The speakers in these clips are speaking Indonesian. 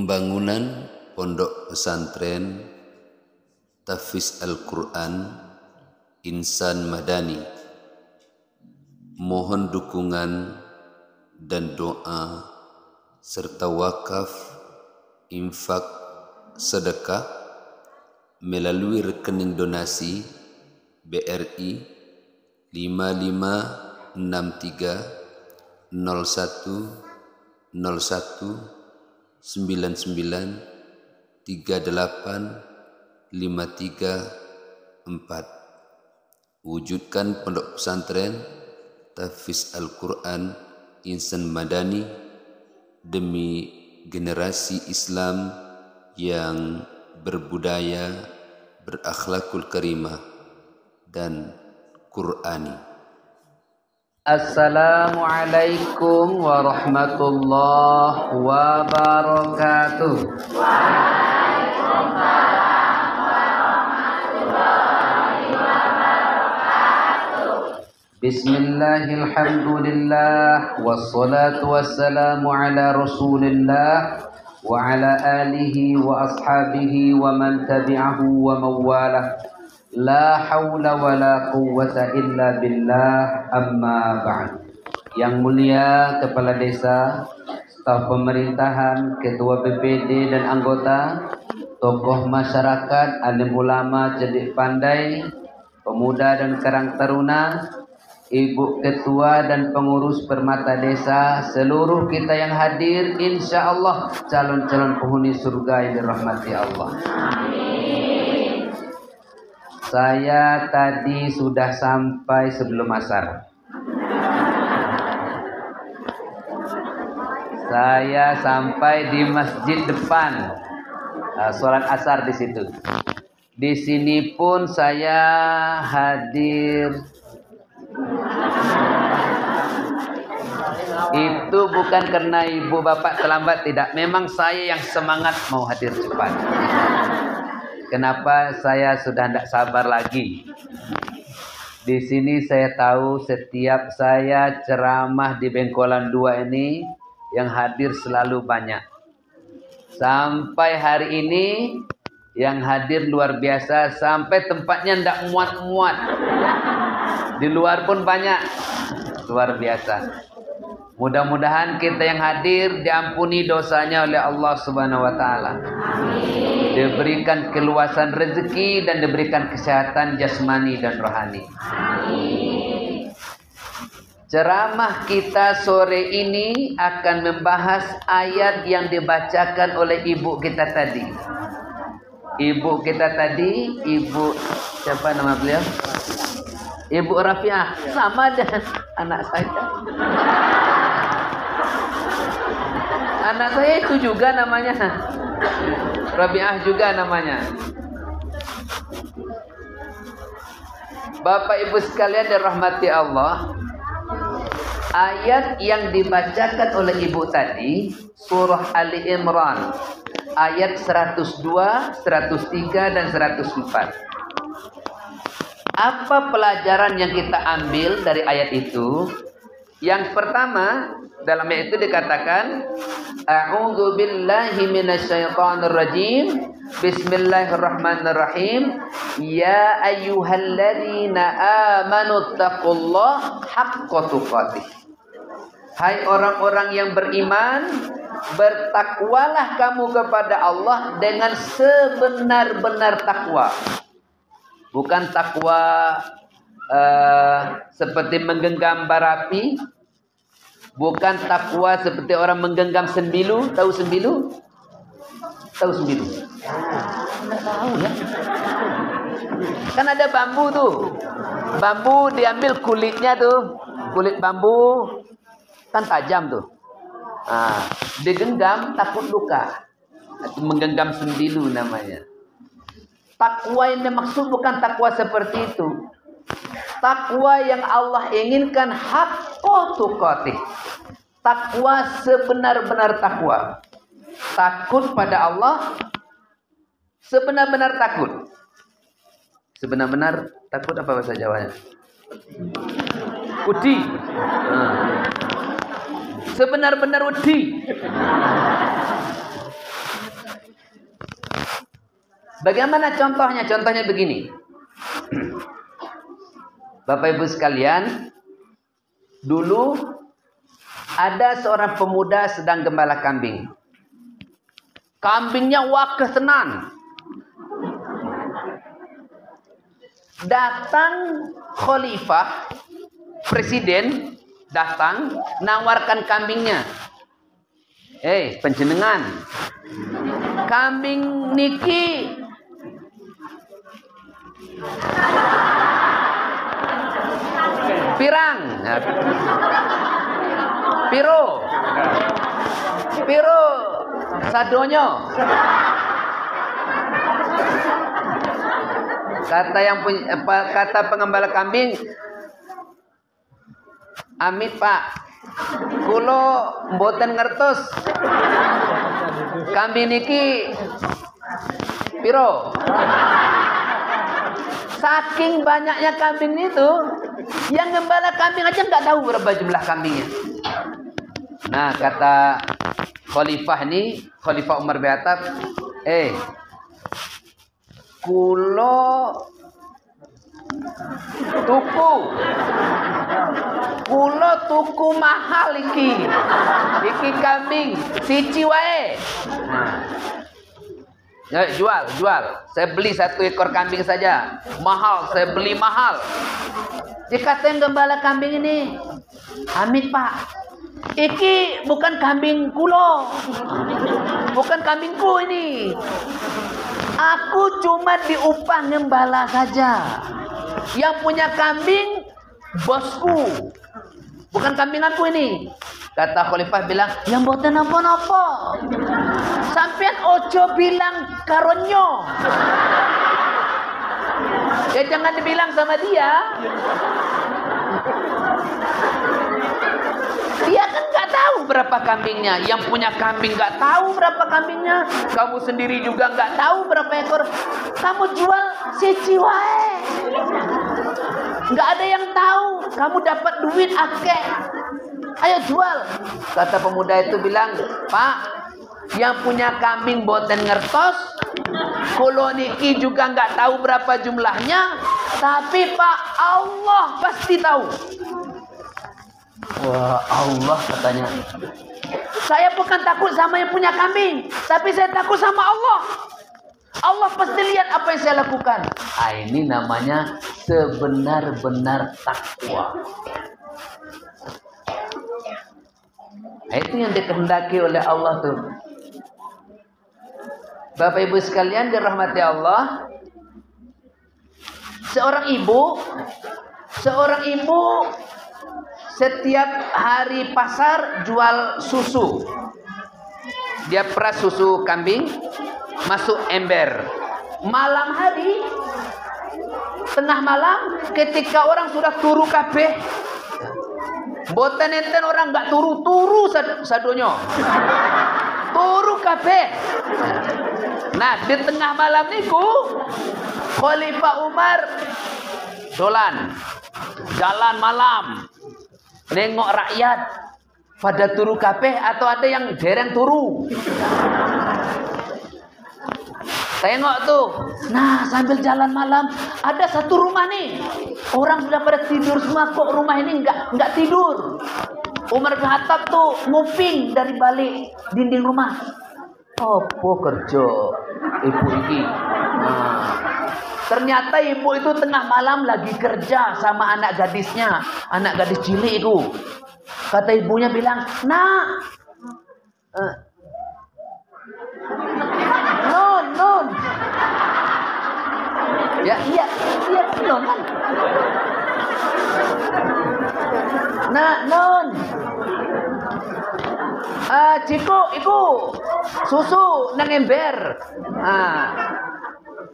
Pembangunan Pondok Pesantren Tahfiz Al-Quran Insan Madani. Mohon dukungan dan doa serta wakaf, infak, sedekah melalui rekening donasi BRI 5563 01 01 99 38 534. Wujudkan Pondok Pesantren Tahfiz Al-Quran Insan Madani demi generasi Islam yang berbudaya, berakhlakul karimah dan Qur'ani. Assalamualaikum warahmatullahi wabarakatuh. Waalaikumsalam warahmatullahi wabarakatuh. Bismillahirrahmanirrahim. Wassalatu wassalamu ala Rasulillah wa ala alihi wa ashabihi wa man tabi'ahu wa mawalah. La haula wa la quwwata illa billah, amma ba'd. Yang mulia Kepala Desa, staf pemerintahan, Ketua BPD dan anggota, tokoh masyarakat, alim ulama, cerdik pandai, pemuda dan karang taruna, Ibu Ketua dan pengurus permata desa, seluruh kita yang hadir, insya Allah calon-calon penghuni surga yang dirahmati Allah. Amin. Saya tadi sudah sampai sebelum asar. Saya sampai di masjid depan, sholat asar di situ. Di sini pun saya hadir. Itu bukan karena ibu bapak terlambat, tidak. Memang saya yang semangat mau hadir cepat. Kenapa saya sudah tidak sabar lagi? Di sini saya tahu setiap saya ceramah di Bengkolan 2 ini yang hadir selalu banyak. Sampai hari ini yang hadir luar biasa, sampai tempatnya tidak muat-muat. Di luar pun banyak, luar biasa. Mudah-mudahan kita yang hadir diampuni dosanya oleh Allah Subhanahu wa taala. Diberikan keluasan rezeki dan diberikan kesehatan jasmani dan rohani. Amin. Ceramah kita sore ini akan membahas ayat yang dibacakan oleh ibu kita tadi. Ibu kita tadi, ibu siapa nama beliau? Ibu Rafiah, sama dengan anak saya. Anak saya itu juga namanya Rabi'ah juga namanya. Bapak Ibu sekalian dirahmati Allah, ayat yang dibacakan oleh ibu tadi surah Ali Imran ayat 102, 103 dan 104. Apa pelajaran yang kita ambil dari ayat itu? Yang pertama, dalam ayat itu dikatakan, A'udzu billahi minasyaitonir rajim. Bismillahirrahmanirrahim. Ya ayyuhalladzina amanu taqullaha haqqa tuqatih. Hai orang-orang yang beriman, bertakwalah kamu kepada Allah dengan sebenar-benar takwa. Bukan takwa seperti menggenggam bara api. Bukan takwa seperti orang menggenggam sembilu. Tahu sembilu? Tahu sembilu? Tahu ya? Kan ada bambu tuh. Bambu diambil kulitnya tuh. Kulit bambu kan tajam tuh. Nah, digenggam takut luka. Itu menggenggam sembilu namanya. Takwa yang dimaksud bukan takwa seperti itu. Takwa yang Allah inginkan haqqa tuqatih. Takwa sebenar-benar takwa. Takut pada Allah sebenar-benar takut. Sebenar-benar takut apa bahasa Jawanya? Wedi. Sebenar-benar wedi. Bagaimana contohnya? Contohnya begini. Bapak Ibu sekalian, dulu ada seorang pemuda sedang gembala kambing. Kambingnya wakeh tenan. Datang khalifah, presiden datang nawarkan kambingnya. Panjenengan, kambing niki pirang, piro sadonyo. Kata pengembala kambing, amit Pak, kulo mboten ngertos kambing niki piro. Saking banyaknya kambing itu, yang gembala kambing aja nggak tahu berapa jumlah kambingnya. Nah, kata Khalifah Umar bin Khattab, kulo tuku mahal iki kambing siji wae. Nah, jual. Saya beli 1 ekor kambing saja. Mahal, saya beli mahal. Dikatain gembala kambing ini, amit Pak, iki bukan kambing kulo, bukan kambingku ini. Aku cuma diupah gembala saja. Yang punya kambing bosku, bukan kambing aku ini. Kata Khalifah bilang, yang mboten napa-napa. Sampean ojo bilang karonyo. Ya jangan dibilang sama dia. Dia kan nggak tahu berapa kambingnya. Yang punya kambing nggak tahu berapa kambingnya. Kamu sendiri juga nggak tahu berapa ekor. Kamu jual siji wae. Nggak ada yang tahu. Kamu dapat duit akeh. Ayo jual. Kata pemuda itu bilang, Pak, yang punya kambing boten ngertos, kulo niki juga nggak tahu berapa jumlahnya, tapi Pak, Allah pasti tahu. Wah, Allah katanya. Saya bukan takut sama yang punya kambing, tapi saya takut sama Allah. Allah pasti lihat apa yang saya lakukan. Ini namanya sebenar-benar takwa. Itu yang dikehendaki oleh Allah tuh. Bapak Ibu sekalian dirahmati Allah. Seorang ibu setiap hari pasar jual susu. Dia peras susu kambing, masuk ember. Malam hari, tengah malam, ketika orang sudah turu kabeh, boten enten orang nggak turu sadonyo. Turu kabeh. Nah, di tengah malam niku Khalifah Umar jalan malam, nengok rakyat pada turu kabeh atau ada yang dereng turu. Tengok tuh. Nah, sambil jalan malam ada satu rumah nih. Orang sudah pada tidur semua, kok rumah ini enggak tidur. Umar bin Khattab tuh nguping dari balik dinding rumah. Apa kerja ibu ini? Nah, ternyata ibu itu tengah malam lagi kerja sama anak gadisnya, anak gadis cilik itu. Kata ibunya bilang, "Nak, non. Ya iya non kan. Nah, non. Ciko, iku susu nang ember.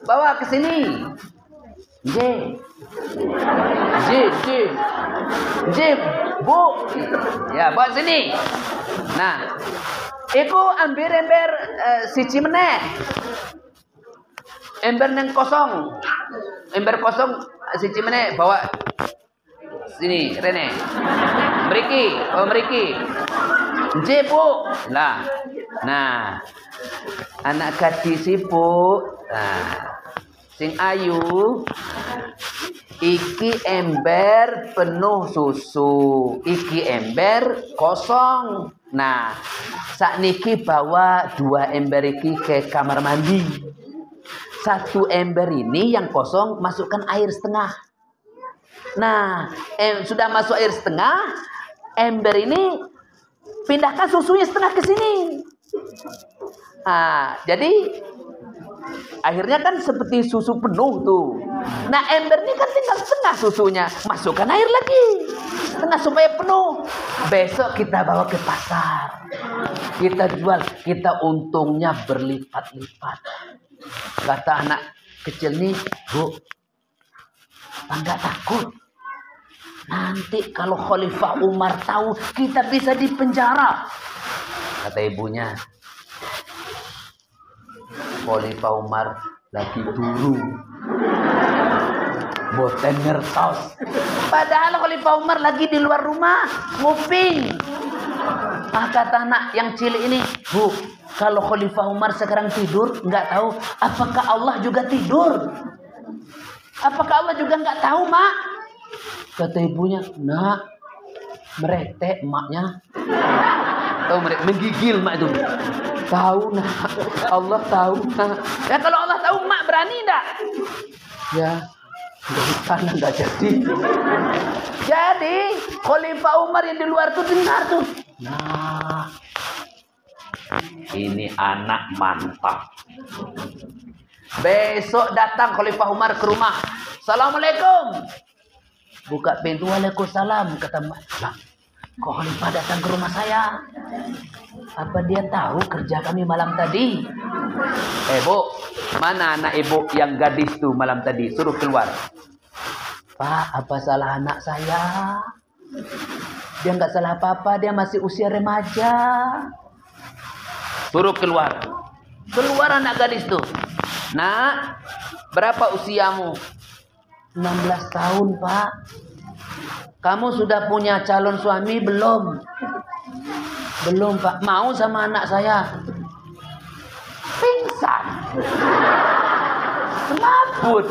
Bawa ke sini. J, Bu. Ya, bawa sini. Nah, iku ambil ember siji meneh. Ember nang kosong. Ember kosong siji meneh bawa sini, Rene. Mriki. J, Bu. Nah, anak gadis ibu Nah, sing ayu iki ember penuh susu, iki ember kosong. Nah, sakniki bawa 2 ember iki ke kamar mandi. 1 ember ini yang kosong masukkan air setengah. Nah, sudah masuk air setengah, ember ini pindahkan susunya setengah ke sini. Nah, jadi akhirnya kan seperti susu penuh tuh. Nah, ember ini kan tinggal setengah susunya. Masukkan air lagi setengah supaya penuh. Besok kita bawa ke pasar. Kita jual. Kita untungnya berlipat-lipat. Kata anak kecil nih, Bu, enggak takut. Nanti kalau Khalifah Umar tahu, kita bisa dipenjara. Kata ibunya, Khalifah Umar lagi turu, boten ngertos. Padahal Khalifah Umar lagi di luar rumah, nguping. Kata anak yang cilik ini, Bu, kalau Khalifah Umar sekarang tidur, nggak tahu, apakah Allah juga tidur? Apakah Allah juga nggak tahu, Mak? Kata ibunya, Nak, meretek emaknya. Tahu mereka menggigil mak itu. Tahu nak, Allah tahu nak. Ya kalau Allah tahu mak berani enggak? Ya, dari sana enggak jadi. Jadi Khalifah Umar yang di luar tuh dengar tuh. Nah, ini anak mantap. Besok datang Khalifah Umar ke rumah. Assalamualaikum. Buka pintu, Waalaikumsalam. Kata mak, kok Khalifah datang ke rumah saya? Apa dia tahu kerja kami malam tadi? Bu, mana anak ibu yang gadis tuh malam tadi? Suruh keluar. Pak, apa salah anak saya? Dia nggak salah apa-apa, dia masih usia remaja. Suruh keluar. Keluar anak gadis tuh. Nak, berapa usiamu? 16 tahun, Pak. Kamu sudah punya calon suami belum? Belum, Pak. Mau sama anak saya? Pingsan. Semaput.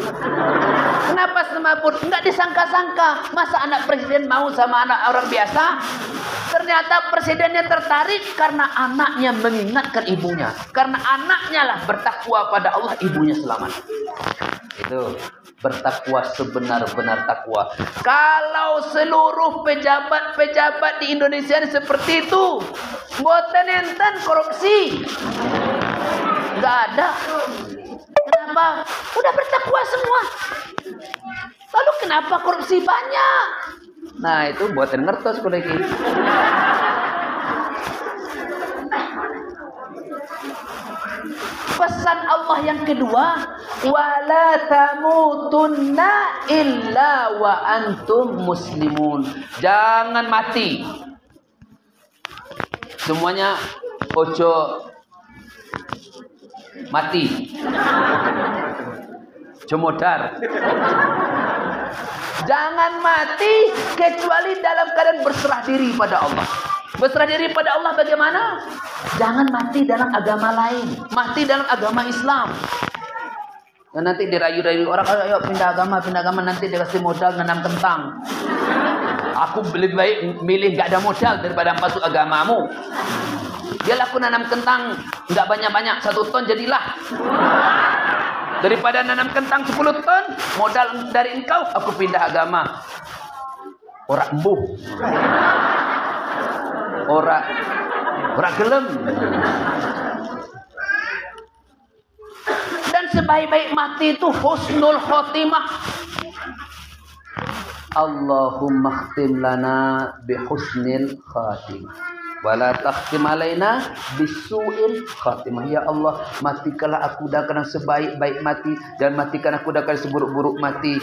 Kenapa semaput? Enggak disangka-sangka. Masa anak presiden mau sama anak orang biasa? Ternyata presidennya tertarik karena anaknya mengingatkan ibunya. Karena anaknya lah bertakwa pada Allah, ibunya selamat. Itu bertakwa sebenar-benar takwa. Kalau seluruh pejabat-pejabat di Indonesia ini seperti itu, mboten enten korupsi. Enggak ada. Kenapa? Udah bertakwa semua. Lalu kenapa korupsi banyak? Nah, itu mboten ngertos kula iki. Pesan Allah yang kedua, wala tamutunna illa wa antum muslimun. Jangan mati. Semuanya ojo mati. Cemodar. Jangan mati kecuali dalam keadaan berserah diri pada Allah. Berserah diri pada Allah bagaimana? Jangan mati dalam agama lain. Mati dalam agama Islam. Dan nanti dirayu-rayu orang, ayo pindah agama, nanti dia kasih modal nanam kentang. Aku lebih baik milih gak ada modal daripada masuk agamamu. Dia laku nanam kentang gak banyak-banyak, 1 ton jadilah. Daripada nanam kentang 10 ton, modal dari engkau, aku pindah agama. Ora embuh. Ora gelem. Dan sebaik-baik mati itu husnul khotimah. Allahumma khtim lana bihusnil khatimah wala takhtim alaina bisu'il khatimah. Ya Allah, matikanlah aku dengan sebaik-baik mati dan matikan aku dengan seburuk-buruk mati.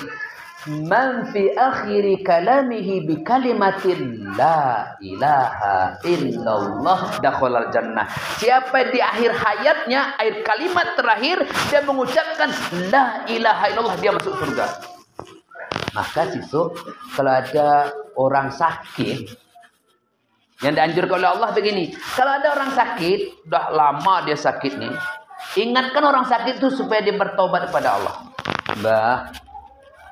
Man fi akhiri kalamihi bi kalimatin la ilaha illallah dakhalal jannah. Siapa di akhir hayatnya, akhir kalimat terakhir dia mengucapkan la ilaha illallah, dia masuk surga. Maka sisuk kalau ada orang sakit, yang dianjurkan oleh Allah begini, kalau ada orang sakit, udah lama dia sakit nih, Ingatkan orang sakit itu supaya dia bertobat kepada Allah. Mbah,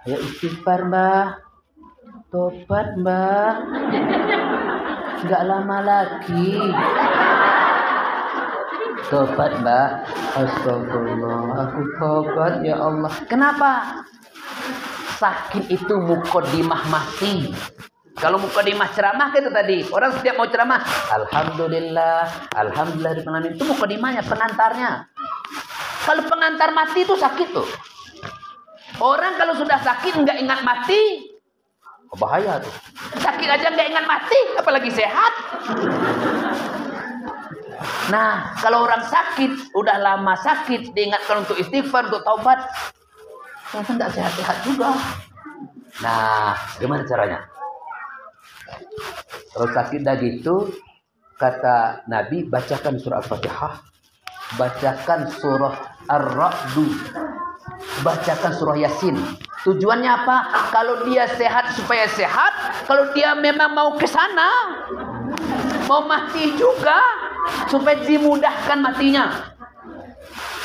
ayo istighfar mbah. Tobat mbah. Enggak lama lagi. Tobat mbah. Astagfirullah, aku tobat ya Allah. Kenapa? Sakit itu mukodimah mati. Kalau mukodimah ceramah itu tadi, orang setiap mau ceramah, alhamdulillah, alhamdulillah, itu mukodimahnya, pengantarnya. Kalau pengantar mati itu sakit tuh. Orang kalau sudah sakit nggak ingat mati, bahaya tuh. Sakit aja nggak ingat mati, apalagi sehat. Nah, kalau orang sakit, udah lama sakit, diingatkan untuk istighfar, untuk taubat, ternyata nggak sehat-sehat juga. Nah, gimana caranya? Kalau sakit dah gitu, kata Nabi, bacakan surah Al-Fatihah, bacakan surah Ar-Ra'd, bacakan surah Yasin. Tujuannya apa? Kalau dia sehat supaya sehat, kalau dia memang mau ke sana, mau mati juga, supaya dimudahkan matinya.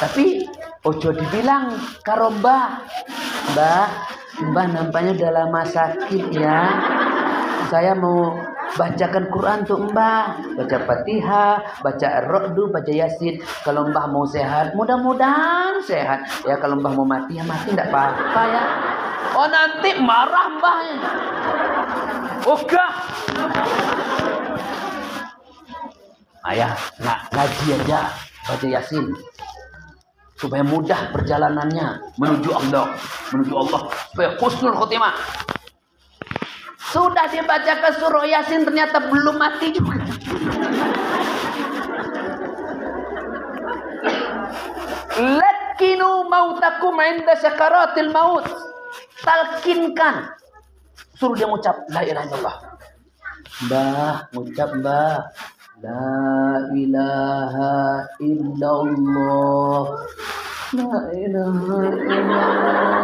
Tapi ojo dibilang karo mbah, mbah nampaknya udah lama sakit ya. Saya mau bacakan Quran untuk mbah, baca Fatihah, baca Ar-Ra'd, baca Yasin. Kalau mbah mau sehat, mudah-mudahan sehat. Ya kalau mbah mau mati, ya mati enggak apa-apa ya. Oh nanti marah mbahnya. Ogah. Ayah, ngaji aja, baca Yasin. Supaya mudah perjalanannya menuju Allah, supaya husnul khotimah. Sudah dibacakan surah Yasin, ternyata belum mati juga. Lakinu mautakum inda sakaratil maut. Talkinkan. Suruh dia mengucap la ilaha illallah. Mbah, mengucap mbah. La ilaha illallah. La ilaha illallah.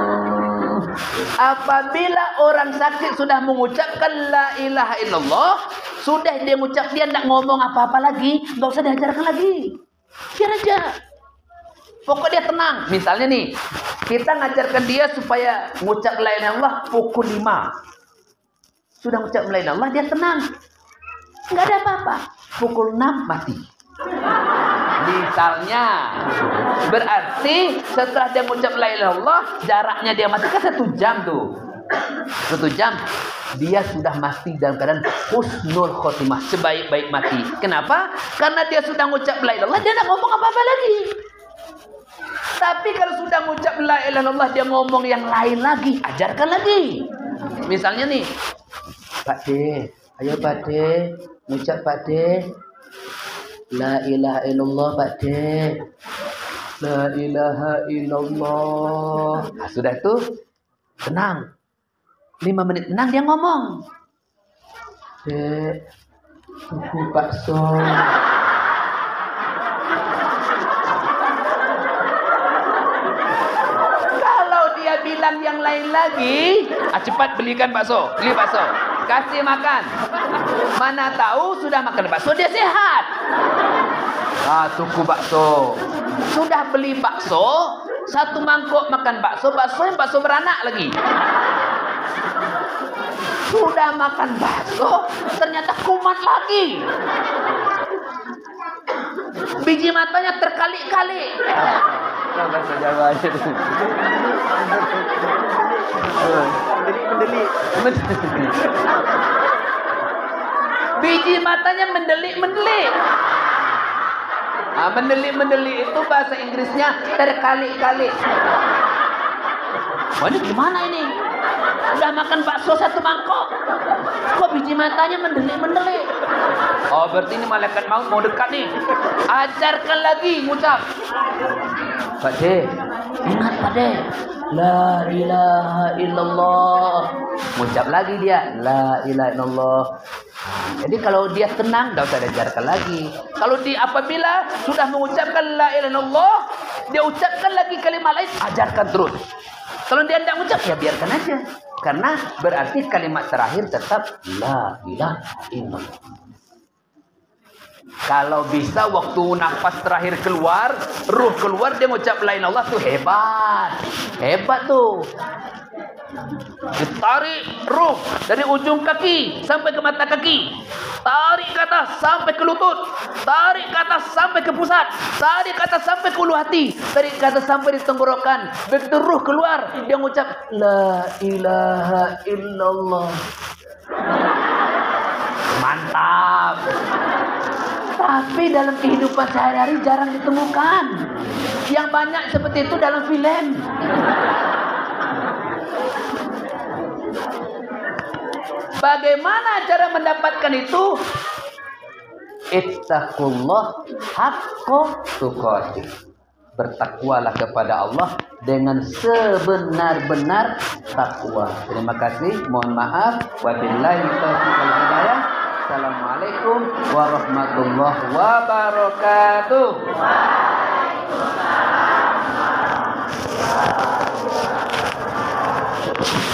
Apabila orang sakit sudah mengucapkan la ilaha illallah, sudah dia mengucap, dia tidak ngomong apa-apa lagi, nggak usah diajarkan lagi, biar aja. Pokoknya dia tenang. Misalnya nih, kita ngajarkan dia supaya mengucap la ilaha illallah pukul 5. Sudah mengucap la ilaha illallah, dia tenang, nggak ada apa-apa. Pukul 6 mati. Misalnya, berarti setelah dia mengucap la ilaha illallah, jaraknya dia mati kan 1 jam tuh. 1 jam, dia sudah mati dalam keadaan husnul khotimah, sebaik-baik mati. Kenapa? Karena dia sudah mengucap la ilaha illallah, dia tidak ngomong apa-apa lagi. Tapi kalau sudah mengucap la ilaha illallah, dia ngomong yang lain lagi, ajarkan lagi. Misalnya nih, Pak De, ayo Pak De, mengucap Pak De, la ilaha illallah Pak De. La ilaha illallah. Nah, sudah itu tenang. 5 menit tenang dia ngomong. Dek, tuku bakso. Kalau dia bilang yang lain lagi, cepat belikan bakso, beli bakso. Kasih makan. Mana tahu sudah makan bakso dia sehat. Tuku bakso. Sudah beli bakso, 1 mangkok makan bakso yang bakso beranak lagi. Sudah makan bakso, ternyata kumat lagi. Biji matanya terkali-kali. Bahasa Jawa aja. Mendelik. Biji matanya mendelik-mendelik. Mendelik-mendelik itu bahasa Inggrisnya terkali-kali. Wah, ini gimana ini? Udah makan bakso 1 mangkok, kok biji matanya mendelik-mendelik? Oh, berarti ini malaikat maut mau dekat nih. Ajarkan lagi ngucap. Pak De, ingat Pak De, la ilaha illallah. Ngucap lagi dia, la ilaha illallah. Jadi kalau dia tenang, tidak usah diajarkan lagi. Kalau apabila sudah mengucapkan la ilaha illallah, dia ucapkan lagi kalimat lain, ajarkan terus. Kalau dia tidak mengucap, ya biarkan aja. Karena berarti kalimat terakhir tetap la ilaha illallah. Kalau bisa waktu nafas terakhir keluar, ruh keluar, dia mengucap la ilaha illallah tuh hebat. Hebat tuh. Ditarik ruh dari ujung kaki sampai ke mata kaki, tarik ke atas sampai ke lutut, tarik ke atas sampai ke pusat, tarik ke atas sampai ke ulu hati, tarik ke atas sampai di tenggorokan. Begitu ruh keluar, dia mengucap la ilaha illallah. Mantap. Tapi dalam kehidupan sehari-hari jarang ditemukan. Yang banyak seperti itu dalam film. Bagaimana cara mendapatkan itu? Ittaqullah haqqa tuqatih. Bertakwalah kepada Allah dengan sebenar-benar takwa. Terima kasih. Mohon maaf. Wabillahi taufiq wal hidayah. Assalamualaikum warahmatullahi wabarakatuh. Waalaikumsalam.